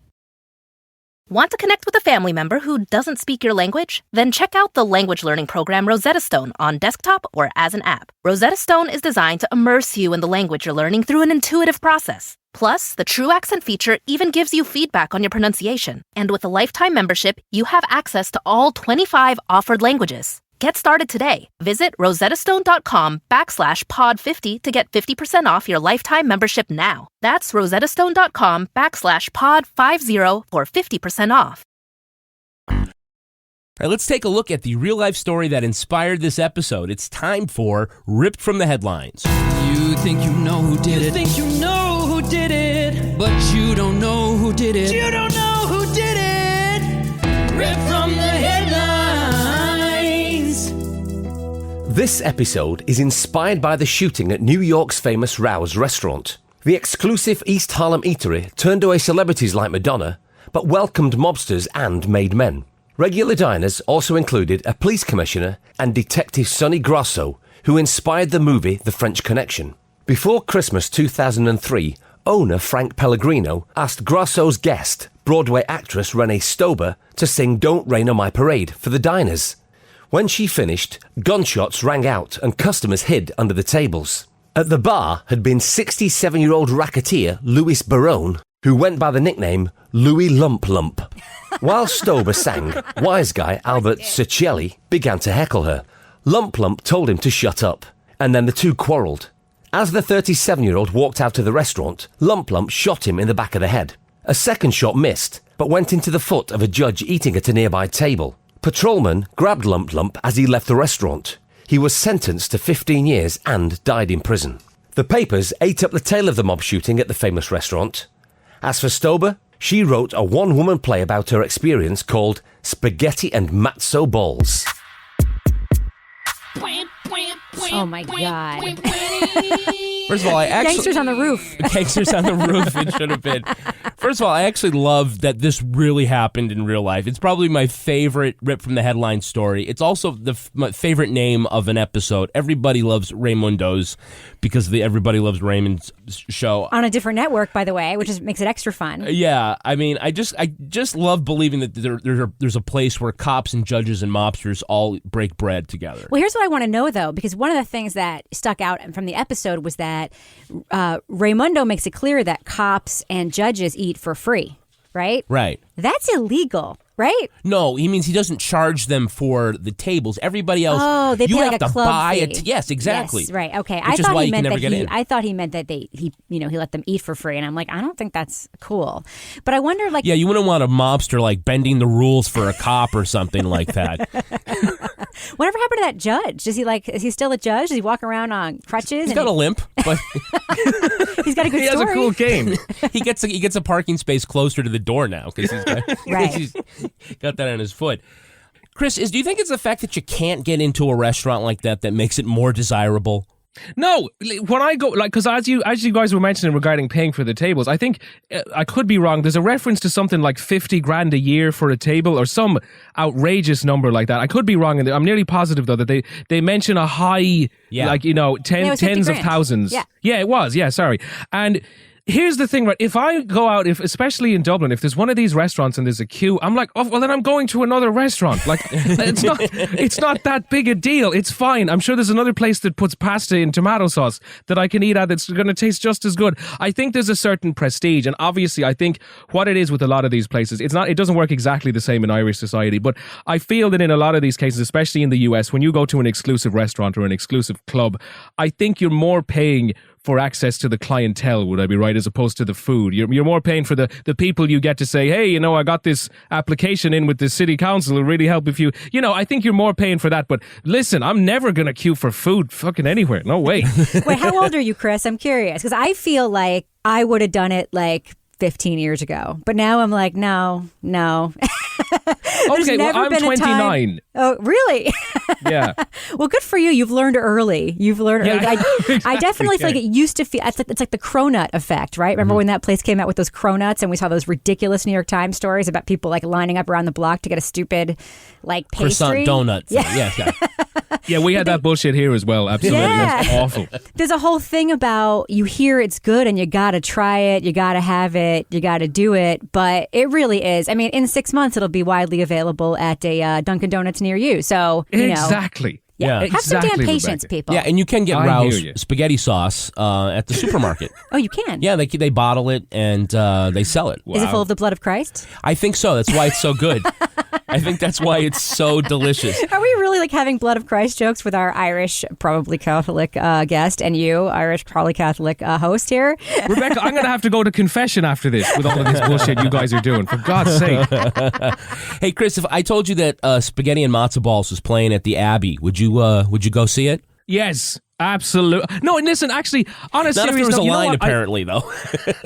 Want to connect with a family member who doesn't speak your language? Then check out the language learning program Rosetta Stone on desktop or as an app. Rosetta Stone is designed to immerse you in the language you're learning through an intuitive process. Plus, the True Accent feature even gives you feedback on your pronunciation. And with a lifetime membership, you have access to all 25 offered languages. Get started today. Visit rosettastone.com/pod50 to get 50% off your lifetime membership now. That's rosettastone.com/pod50 for 50% off. All right, let's take a look at the real-life story that inspired this episode. It's time for Ripped from the Headlines. You think you know who did it. You think you know who did it. But you don't know who did it. You don't know who did it. Ripped from the headlines. This episode is inspired by the shooting at New York's famous Rouse restaurant. The exclusive East Harlem eatery turned away celebrities like Madonna, but welcomed mobsters and made men. Regular diners also included a police commissioner and Detective Sonny Grosso, who inspired the movie The French Connection. Before Christmas 2003, owner Frank Pellegrino asked Grosso's guest, Broadway actress Renee Stober, to sing Don't Rain on My Parade for the diners. When she finished, gunshots rang out and customers hid under the tables. At the bar had been 67-year-old racketeer Louis Barone, who went by the nickname Louie Lump Lump. While Stober sang, wise guy Albert Ciccelli began to heckle her. Lump Lump told him to shut up, and then the two quarrelled. As the 37-year-old walked out of the restaurant, Lump Lump shot him in the back of the head. A second shot missed, but went into the foot of a judge eating at a nearby table. Patrolman grabbed Lump Lump as he left the restaurant. He was sentenced to 15 years and died in prison. The papers ate up the tale of the mob shooting at the famous restaurant. As for Stober, she wrote a one-woman play about her experience called Spaghetti and Matzo Balls. Oh my God. First of all, Gangsters on the Roof. Gangsters on the Roof, it should have been. First of all, I actually love that this really happened in real life. It's probably my favorite Rip from the Headline story. It's also my favorite name of an episode. Everybody Loves Raimondo's, because of the Everybody Loves Raymond's show. On a different network, by the way, which makes it extra fun. Yeah, I mean, I just love believing that there's a place where cops and judges and mobsters all break bread together. Well, here's what I want to know, though, because one of the things that stuck out from the episode was that Raimondo makes it clear that cops and judges eat for free, right? Right. That's illegal, right? No, he means he doesn't charge them for the tables. Everybody else, oh, they you pay have like a to club buy fee. it. Yes, exactly. Yes, right. Okay. Which is why you can never get in. I thought he meant that he let them eat for free, and I'm like, I don't think that's cool. But I wonder, like, yeah, you wouldn't want a mobster like bending the rules for a cop or something like that. Whatever happened to that judge? Is he still a judge? Does he walk around on crutches? He's got a limp, but he's got a good he story. has a cool cane. he gets a parking space closer to the door now because he's got that on his foot. Chris, do you think it's the fact that you can't get into a restaurant like that makes it more desirable? No, when I go, because as you guys were mentioning regarding paying for the tables, I think I could be wrong. There's a reference to something like $50,000 a year for a table or some outrageous number like that. I could be wrong, and I'm nearly positive though that they mention a high, tens of thousands. Yeah. Yeah, it was. Yeah, sorry. And here's the thing, right? If I go out, especially in Dublin, if there's one of these restaurants and there's a queue, I'm like, oh, well, then I'm going to another restaurant. Like, it's not that big a deal. It's fine. I'm sure there's another place that puts pasta in tomato sauce that I can eat at that's going to taste just as good. I think there's a certain prestige, and obviously I think what it is with a lot of these places, it doesn't work exactly the same in Irish society, but I feel that in a lot of these cases, especially in the US, when you go to an exclusive restaurant or an exclusive club, I think you're more paying for access to the clientele, would I be right, as opposed to the food. You're more paying for the people you get to say, hey, I got this application in with the city council, it'll really help if you, I think you're more paying for that. But listen, I'm never going to queue for food fucking anywhere. No way. Wait, how old are you, Chris? I'm curious, because I feel like I would have done it like 15 years ago. But now I'm like, no. Okay, well, I'm 29. Oh, really? Yeah. Well, good for you. You've learned early. Yeah, I definitely feel like it used to feel, it's like the cronut effect, right? Remember when that place came out with those cronuts and we saw those ridiculous New York Times stories about people like lining up around the block to get a stupid like pastry? Croissant donut. Yeah. Yeah, we had that bullshit here as well. Absolutely. Yeah. That's awful. There's a whole thing about you hear it's good and you got to try it, you got to have it, you got to do it. But it really is. I mean, in 6 months, it'll be widely available at a Dunkin' Donuts near you. So, exactly. Yeah. Have some damn patience, people. Yeah, and you can get Rao's spaghetti sauce at the supermarket. Oh, you can? Yeah, they bottle it and they sell it. Wow. Is it full of the blood of Christ? I think so. That's why it's so good. I think that's why it's so delicious. Are we really like having blood of Christ jokes with our Irish, probably Catholic guest and you, Irish, probably Catholic host here? Rebecca, I'm going to have to go to confession after this with all of this bullshit you guys are doing, for God's sake. Hey, Chris, if I told you that Spaghetti and Matzo Balls was playing at the Abbey, would you go see it? Yes. Absolutely. No, and listen, actually, on a serious note, not if there was a line, apparently, though.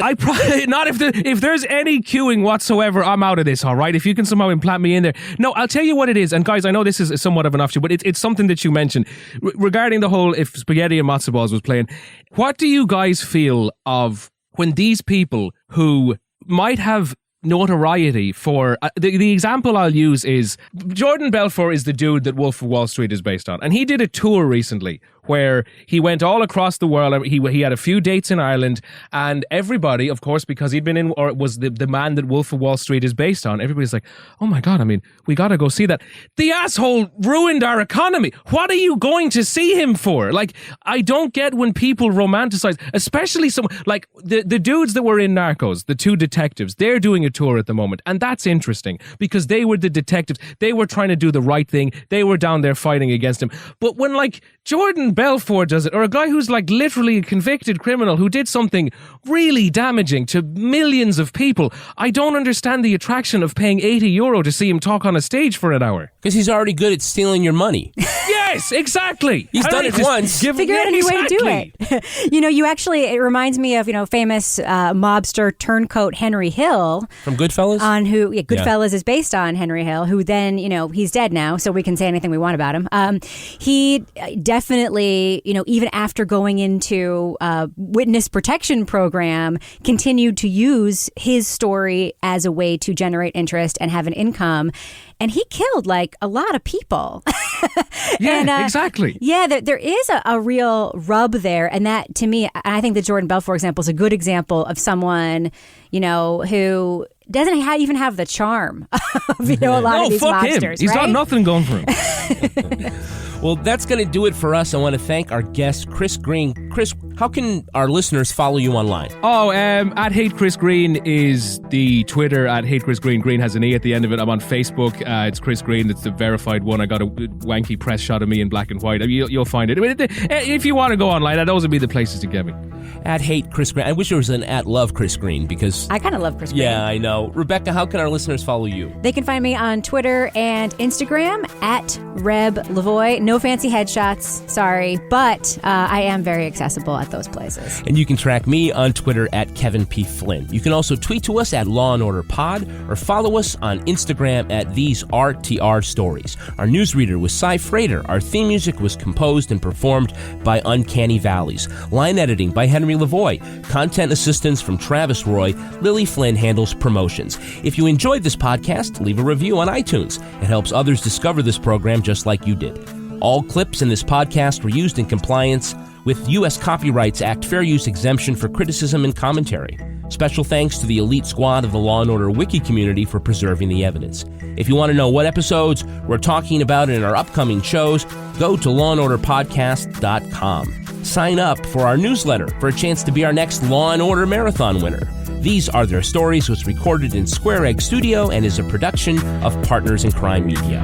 I probably not if there's any queuing whatsoever. I'm out of this. All right, if you can somehow implant me in there. No, I'll tell you what it is. And guys, I know this is somewhat of an offshoot, but it's something that you mentioned regarding the whole if Spaghetti and Matzo Balls was playing. What do you guys feel of when these people who might have notoriety for the example I'll use is Jordan Belfort is the dude that Wolf of Wall Street is based on, and he did a tour recently where he went all across the world. He had a few dates in Ireland, and everybody, of course, because he'd been in or was the man that Wolf of Wall Street is based on, everybody's like, oh my God, I mean, we gotta go see that. The asshole ruined our economy. What are you going to see him for? Like, I don't get when people romanticize, especially some like the dudes that were in Narcos, the two detectives, they're doing a tour at the moment, and that's interesting because they were the detectives. They were trying to do the right thing. They were down there fighting against him. But when like Jordan Belfort does it, or a guy who's like literally a convicted criminal who did something really damaging to millions of people, I don't understand the attraction of paying €80 to see him talk on a stage for an hour. Because he's already good at stealing your money. Yes, exactly. He's done it once. Figure out any way to do it. It reminds me of, famous mobster turncoat Henry Hill. From Goodfellas? Goodfellas is based on Henry Hill, who then, he's dead now, so we can say anything we want about him. He definitely, even after going into witness protection program, continued to use his story as a way to generate interest and have an income. And he killed like a lot of people. Yeah, exactly. Yeah, there is a real rub there. And that, to me, I think the Jordan Belfort example is a good example of someone, who doesn't even have the charm of, a lot of these mobsters. Him. He's got nothing going for him. Well, that's going to do it for us. I want to thank our guest, Chris Greene. Chris, how can our listeners follow you online? Oh, at Hate Chris Greene is the Twitter, at Hate Chris Greene. Greene has an E at the end of it. I'm on Facebook. It's Chris Greene. It's the verified one. I got a wanky press shot of me in black and white. You'll find it. If you want to go online, those would be the places to get me. At Hate Chris Greene. I wish there was an at Love Chris Greene because I kind of love Chris Greene. Yeah, I know. Rebecca, how can our listeners follow you? They can find me on Twitter and Instagram at Reb Lavoie. No fancy headshots, sorry, but I am very accessible at those places. And you can track me on Twitter at Kevin P. Flynn. You can also tweet to us at Law & Order Pod or follow us on Instagram at These RTR Stories. Our newsreader was Cy Frater. Our theme music was composed and performed by Uncanny Valleys. Line editing by Henry Lavoie. Content assistance from Travis Roy. Lily Flynn handles promotions. If you enjoyed this podcast, leave a review on iTunes. It helps others discover this program just like you did. All clips in this podcast were used in compliance with U.S. Copyrights Act fair use exemption for criticism and commentary. Special thanks to the elite squad of the Law & Order wiki community for preserving the evidence. If you want to know what episodes we're talking about in our upcoming shows, go to lawandorderpodcast.com. Sign up for our newsletter for a chance to be our next Law & Order Marathon winner. These Are Their Stories was recorded in Square Egg Studio and is a production of Partners in Crime Media.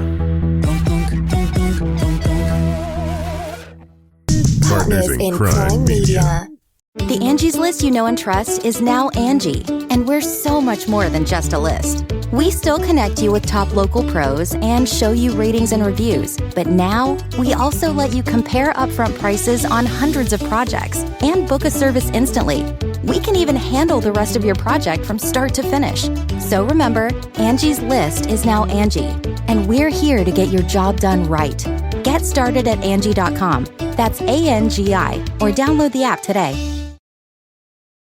Partners in Crime Media. The Angie's List you know and trust is now Angie, and we're so much more than just a list. We still connect you with top local pros and show you ratings and reviews, but now we also let you compare upfront prices on hundreds of projects and book a service instantly. We can even handle the rest of your project from start to finish. So remember, Angie's List is now Angie, and we're here to get your job done right. Get started at Angie.com. That's ANGI, or download the app today.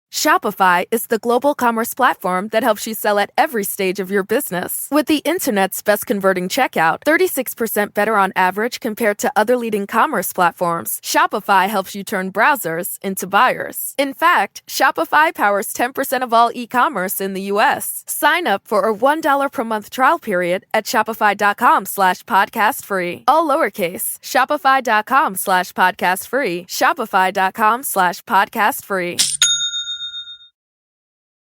Shopify is the global commerce platform that helps you sell at every stage of your business. With the internet's best converting checkout, 36% better on average compared to other leading commerce platforms, Shopify helps you turn browsers into buyers. In fact, Shopify powers 10% of all e-commerce in the U.S. Sign up for a $1 per month trial period at shopify.com/podcast free. All lowercase, shopify.com/podcast free, shopify.com/podcast free.